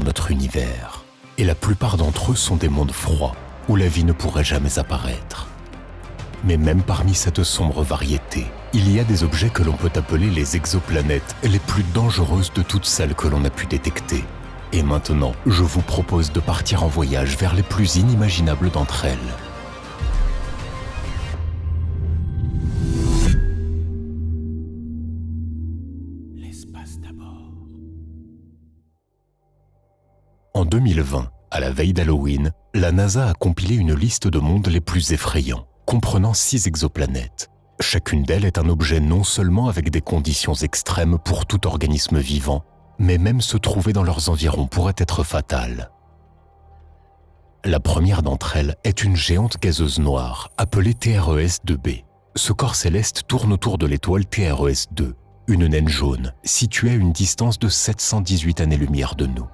notre univers. Et la plupart d'entre eux sont des mondes froids, où la vie ne pourrait jamais apparaître. Mais même parmi cette sombre variété, il y a des objets que l'on peut appeler les exoplanètes les plus dangereuses de toutes celles que l'on a pu détecter. Et maintenant, je vous propose de partir en voyage vers les plus inimaginables d'entre elles. L'espace d'abord. En 2020, à la veille d'Halloween, la NASA a compilé une liste de mondes les plus effrayants, comprenant 6 exoplanètes. Chacune d'elles est un objet non seulement avec des conditions extrêmes pour tout organisme vivant, mais même se trouver dans leurs environs pourrait être fatal. La première d'entre elles est une géante gazeuse noire, appelée TRES-2b. Ce corps céleste tourne autour de l'étoile TRES-2, une naine jaune, située à une distance de 718 années-lumière de nous.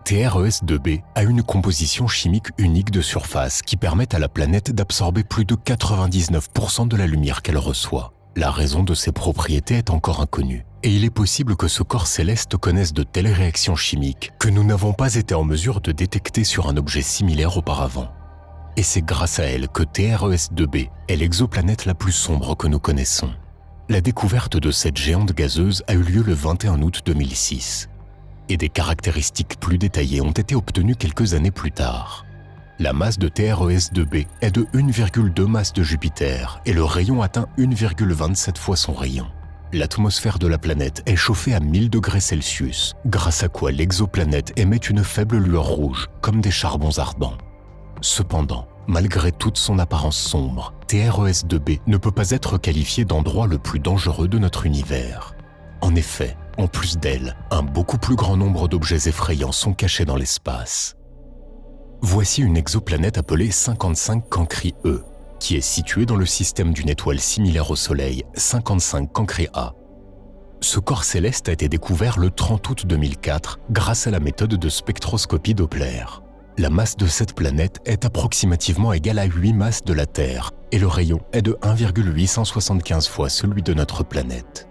TRES-2b a une composition chimique unique de surface qui permet à la planète d'absorber plus de 99% de la lumière qu'elle reçoit. La raison de ces propriétés est encore inconnue, et il est possible que ce corps céleste connaisse de telles réactions chimiques que nous n'avons pas été en mesure de détecter sur un objet similaire auparavant. Et c'est grâce à elle que TRES-2b est l'exoplanète la plus sombre que nous connaissons. La découverte de cette géante gazeuse a eu lieu le 21 août 2006. Et des caractéristiques plus détaillées ont été obtenues quelques années plus tard. La masse de TRES-2b est de 1,2 masse de Jupiter et le rayon atteint 1,27 fois son rayon. L'atmosphère de la planète est chauffée à 1000 degrés Celsius, grâce à quoi l'exoplanète émet une faible lueur rouge, comme des charbons ardents. Cependant, malgré toute son apparence sombre, TRES-2b ne peut pas être qualifié d'endroit le plus dangereux de notre univers. En effet, en plus d'elle, un beaucoup plus grand nombre d'objets effrayants sont cachés dans l'espace. Voici une exoplanète appelée 55 Cancri E, qui est située dans le système d'une étoile similaire au Soleil, 55 Cancri A. Ce corps céleste a été découvert le 30 août 2004 grâce à la méthode de spectroscopie Doppler. La masse de cette planète est approximativement égale à 8 masses de la Terre, et le rayon est de 1,875 fois celui de notre planète.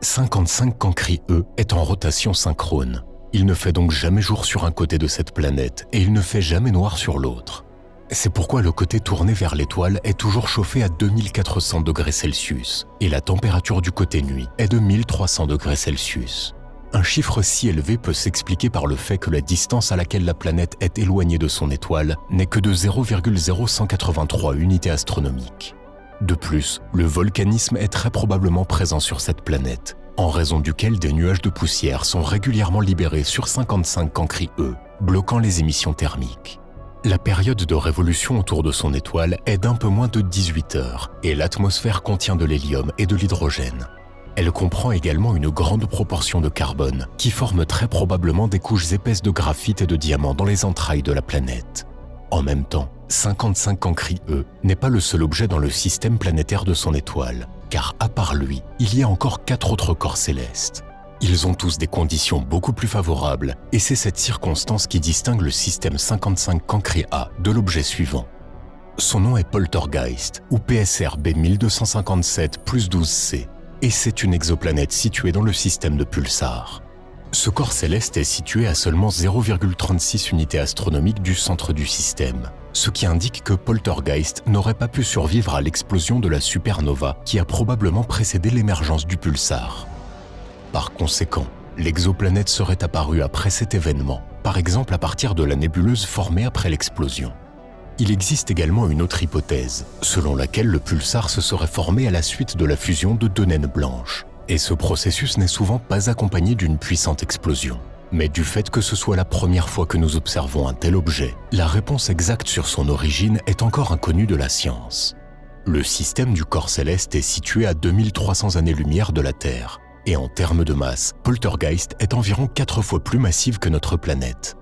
55 Cancri E est en rotation synchrone. Il ne fait donc jamais jour sur un côté de cette planète et il ne fait jamais noir sur l'autre. C'est pourquoi le côté tourné vers l'étoile est toujours chauffé à 2400 degrés Celsius et la température du côté nuit est de 1300 degrés Celsius. Un chiffre si élevé peut s'expliquer par le fait que la distance à laquelle la planète est éloignée de son étoile n'est que de 0,0183 unités astronomiques. De plus, le volcanisme est très probablement présent sur cette planète, en raison duquel des nuages de poussière sont régulièrement libérés sur 55 Cancri E, bloquant les émissions thermiques. La période de révolution autour de son étoile est d'un peu moins de 18 heures et l'atmosphère contient de l'hélium et de l'hydrogène. Elle comprend également une grande proportion de carbone qui forme très probablement des couches épaisses de graphite et de diamants dans les entrailles de la planète. En même temps, 55 Cancri E n'est pas le seul objet dans le système planétaire de son étoile, car à part lui, il y a encore 4 autres corps célestes. Ils ont tous des conditions beaucoup plus favorables, et c'est cette circonstance qui distingue le système 55 Cancri A de l'objet suivant. Son nom est Poltergeist, ou PSR B1257+12c, et c'est une exoplanète située dans le système de Pulsar. Ce corps céleste est situé à seulement 0,36 unités astronomiques du centre du système, ce qui indique que Poltergeist n'aurait pas pu survivre à l'explosion de la supernova qui a probablement précédé l'émergence du pulsar. Par conséquent, l'exoplanète serait apparue après cet événement, par exemple à partir de la nébuleuse formée après l'explosion. Il existe également une autre hypothèse, selon laquelle le pulsar se serait formé à la suite de la fusion de 2 naines blanches. Et ce processus n'est souvent pas accompagné d'une puissante explosion. Mais du fait que ce soit la première fois que nous observons un tel objet, la réponse exacte sur son origine est encore inconnue de la science. Le système du corps céleste est situé à 2300 années-lumière de la Terre, et en termes de masse, Poltergeist est environ 4 fois plus massive que notre planète.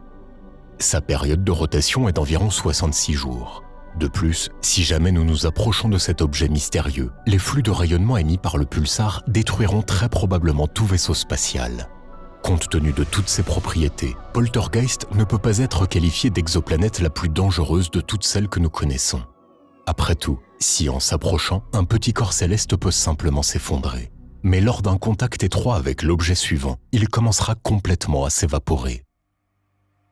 Sa période de rotation est d'environ 66 jours. De plus, si jamais nous nous approchons de cet objet mystérieux, les flux de rayonnement émis par le pulsar détruiront très probablement tout vaisseau spatial. Compte tenu de toutes ces propriétés, Poltergeist ne peut pas être qualifié d'exoplanète la plus dangereuse de toutes celles que nous connaissons. Après tout, si en s'approchant, un petit corps céleste peut simplement s'effondrer. Mais lors d'un contact étroit avec l'objet suivant, il commencera complètement à s'évaporer.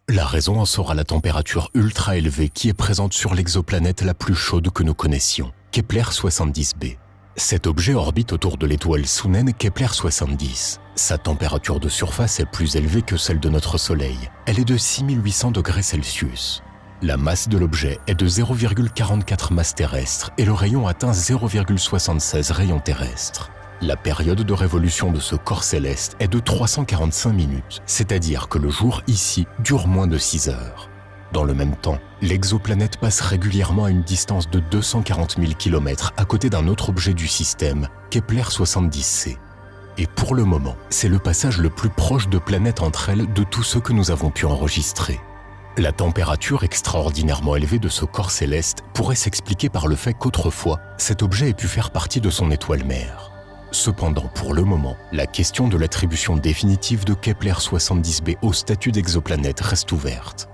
La raison en sera la température ultra élevée qui est présente sur l'exoplanète la plus chaude que nous connaissions, Kepler 70b. Cet objet orbite autour de l'étoile sounaine Kepler 70. Sa température de surface est plus élevée que celle de notre Soleil. Elle est de 6800 degrés Celsius. La masse de l'objet est de 0,44 masses terrestres et le rayon atteint 0,76 rayons terrestres. La période de révolution de ce corps céleste est de 345 minutes, c'est-à-dire que le jour ici dure moins de 6 heures. Dans le même temps, l'exoplanète passe régulièrement à une distance de 240 000 km à côté d'un autre objet du système, Kepler 70c. Et pour le moment, c'est le passage le plus proche de planètes entre elles de tous ceux que nous avons pu enregistrer. La température extraordinairement élevée de ce corps céleste pourrait s'expliquer par le fait qu'autrefois, cet objet ait pu faire partie de son étoile mère. Cependant, pour le moment, la question de l'attribution définitive de Kepler 70b au statut d'exoplanète reste ouverte.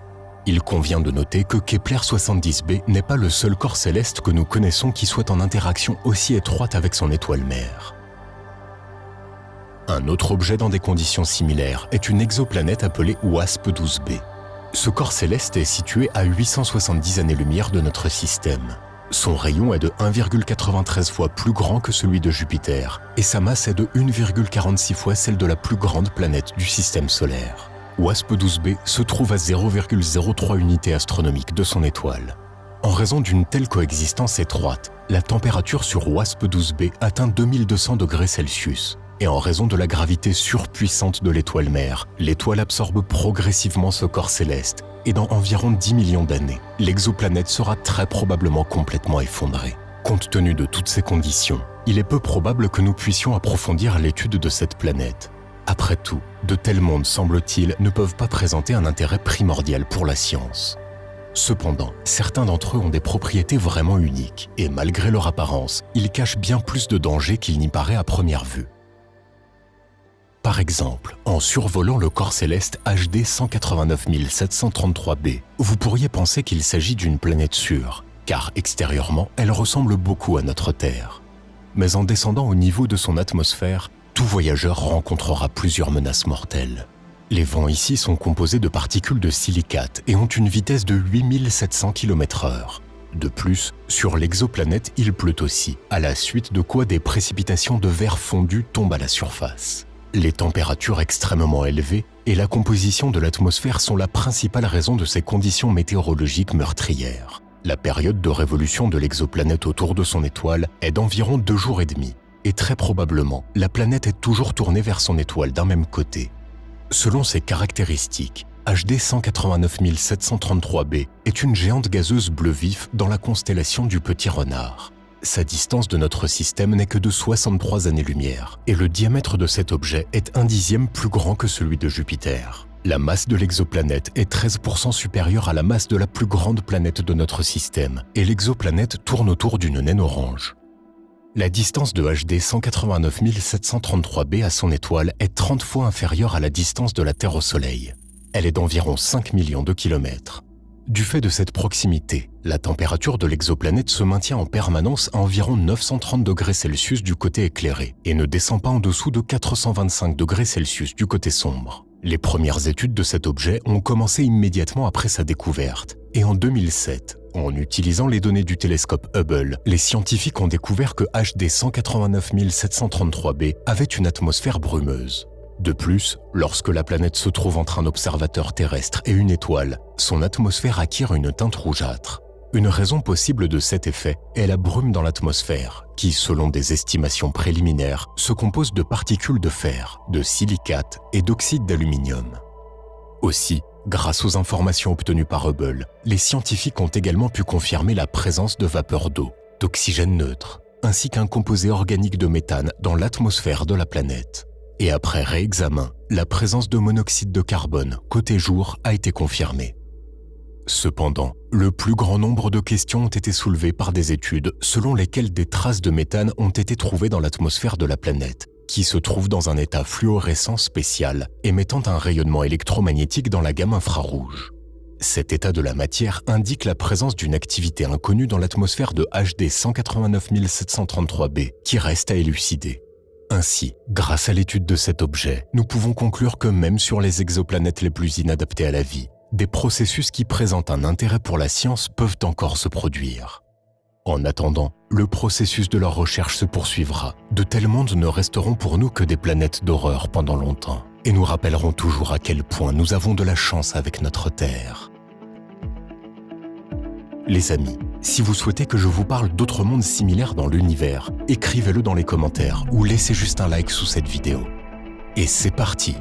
Il convient de noter que Kepler 70b n'est pas le seul corps céleste que nous connaissons qui soit en interaction aussi étroite avec son étoile mère. Un autre objet dans des conditions similaires est une exoplanète appelée WASP-12b. Ce corps céleste est situé à 870 années-lumière de notre système. Son rayon est de 1,93 fois plus grand que celui de Jupiter et sa masse est de 1,46 fois celle de la plus grande planète du système solaire. WASP-12b se trouve à 0,03 unités astronomiques de son étoile. En raison d'une telle coexistence étroite, la température sur WASP-12b atteint 2200 degrés Celsius. Et en raison de la gravité surpuissante de l'étoile mère, l'étoile absorbe progressivement ce corps céleste et dans environ 10 millions d'années, l'exoplanète sera très probablement complètement effondrée. Compte tenu de toutes ces conditions, il est peu probable que nous puissions approfondir l'étude de cette planète. Après tout, de tels mondes, semble-t-il, ne peuvent pas présenter un intérêt primordial pour la science. Cependant, certains d'entre eux ont des propriétés vraiment uniques et malgré leur apparence, ils cachent bien plus de dangers qu'il n'y paraît à première vue. Par exemple, en survolant le corps céleste HD 189 733b, vous pourriez penser qu'il s'agit d'une planète sûre, car extérieurement, elle ressemble beaucoup à notre Terre. Mais en descendant au niveau de son atmosphère, tout voyageur rencontrera plusieurs menaces mortelles. Les vents ici sont composés de particules de silicate et ont une vitesse de 8700 km/h. De plus, sur l'exoplanète, il pleut aussi, à la suite de quoi des précipitations de verre fondu tombent à la surface. Les températures extrêmement élevées et la composition de l'atmosphère sont la principale raison de ces conditions météorologiques meurtrières. La période de révolution de l'exoplanète autour de son étoile est d'environ 2 jours et demi, et très probablement, la planète est toujours tournée vers son étoile d'un même côté. Selon ses caractéristiques, HD 189 733b est une géante gazeuse bleu vif dans la constellation du Petit Renard. Sa distance de notre système n'est que de 63 années-lumière, et le diamètre de cet objet est 1/10 plus grand que celui de Jupiter. La masse de l'exoplanète est 13% supérieure à la masse de la plus grande planète de notre système, et l'exoplanète tourne autour d'une naine orange. La distance de HD 189 733b à son étoile est 30 fois inférieure à la distance de la Terre au Soleil. Elle est d'environ 5 millions de kilomètres. Du fait de cette proximité, la température de l'exoplanète se maintient en permanence à environ 930 degrés Celsius du côté éclairé et ne descend pas en dessous de 425 degrés Celsius du côté sombre. Les premières études de cet objet ont commencé immédiatement après sa découverte, et en 2007, en utilisant les données du télescope Hubble, les scientifiques ont découvert que HD 189 733b avait une atmosphère brumeuse. De plus, lorsque la planète se trouve entre un observateur terrestre et une étoile, son atmosphère acquiert une teinte rougeâtre. Une raison possible de cet effet est la brume dans l'atmosphère, qui, selon des estimations préliminaires, se compose de particules de fer, de silicate et d'oxyde d'aluminium. Aussi, grâce aux informations obtenues par Hubble, les scientifiques ont également pu confirmer la présence de vapeur d'eau, d'oxygène neutre, ainsi qu'un composé organique de méthane dans l'atmosphère de la planète. Et après réexamen, la présence de monoxyde de carbone côté jour a été confirmée. Cependant, le plus grand nombre de questions ont été soulevées par des études selon lesquelles des traces de méthane ont été trouvées dans l'atmosphère de la planète, qui se trouve dans un état fluorescent spécial, émettant un rayonnement électromagnétique dans la gamme infrarouge. Cet état de la matière indique la présence d'une activité inconnue dans l'atmosphère de HD 189 733b, qui reste à élucider. Ainsi, grâce à l'étude de cet objet, nous pouvons conclure que même sur les exoplanètes les plus inadaptées à la vie, des processus qui présentent un intérêt pour la science peuvent encore se produire. En attendant, le processus de leur recherche se poursuivra. De tels mondes ne resteront pour nous que des planètes d'horreur pendant longtemps, et nous rappellerons toujours à quel point nous avons de la chance avec notre Terre. Les amis, si vous souhaitez que je vous parle d'autres mondes similaires dans l'univers, écrivez-le dans les commentaires ou laissez juste un like sous cette vidéo. Et c'est parti!